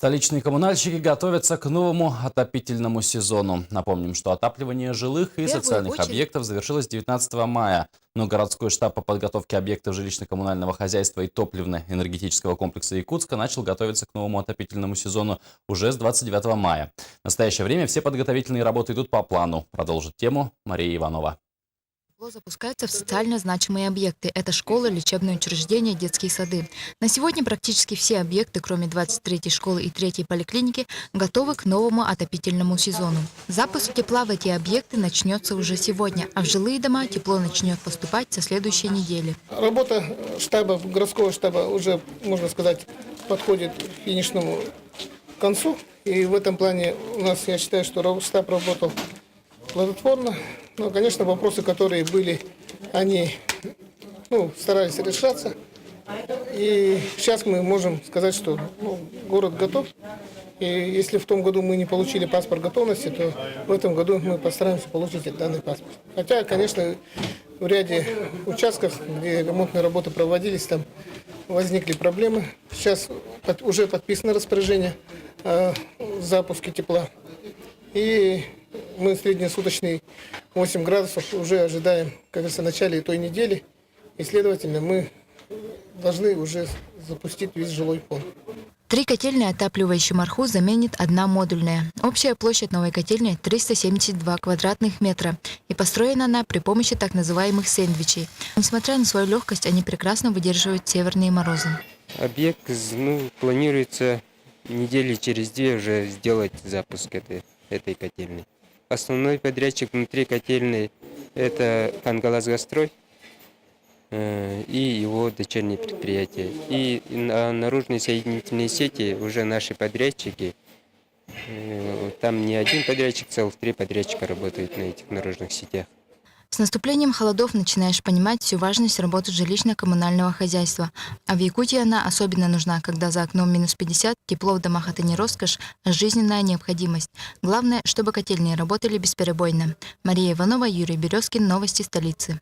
Столичные коммунальщики готовятся к новому отопительному сезону. Напомним, что отапливание жилых и социальных объектов завершилось 19 мая. Но городской штаб по подготовке объектов жилищно-коммунального хозяйства и топливно-энергетического комплекса Якутска начал готовиться к новому отопительному сезону уже с 29 мая. В настоящее время все подготовительные работы идут по плану. Продолжит тему Мария Иванова. Запускаются в социально значимые объекты. Это школы, лечебные учреждения, детские сады. На сегодня практически все объекты, кроме 23-й школы и 3-й поликлиники, готовы к новому отопительному сезону. Запуск тепла в эти объекты начнется уже сегодня, а в жилые дома тепло начнет поступать со следующей недели. Работа штаба, городского штаба уже, можно сказать, подходит к финишному концу. И в этом плане у нас, я считаю, что штаб работал плодотворно. Но, конечно, вопросы, которые были, они старались решаться. И сейчас мы можем сказать, что город готов. И если в том году мы не получили паспорт готовности, то в этом году мы постараемся получить данный паспорт. Хотя, конечно, в ряде участков, где ремонтные работы проводились, там возникли проблемы. Сейчас уже подписано распоряжение о запуске тепла. И мы среднесуточный 8 градусов уже ожидаем, как говорится, в начале той недели. И, следовательно, мы должны уже запустить весь жилой фонд. 3 котельные, отапливающие Марху, заменит 1 модульная. Общая площадь новой котельной 372 квадратных метра. И построена она при помощи так называемых сэндвичей. Несмотря на свою легкость, они прекрасно выдерживают северные морозы. Объект планируется недели через 2 уже сделать запуск этой котельной. Основной подрядчик внутри котельной – это Кангаласгострой и его дочерние предприятия. И на наружные соединительные сети уже наши подрядчики. Там не один подрядчик, целых 3 подрядчика работают на этих наружных сетях. С наступлением холодов начинаешь понимать всю важность работы жилищно-коммунального хозяйства. А в Якутии она особенно нужна, когда за окном минус 50, тепло в домах – это не роскошь, а жизненная необходимость. Главное, чтобы котельные работали бесперебойно. Мария Иванова, Юрий Березкин. Новости столицы.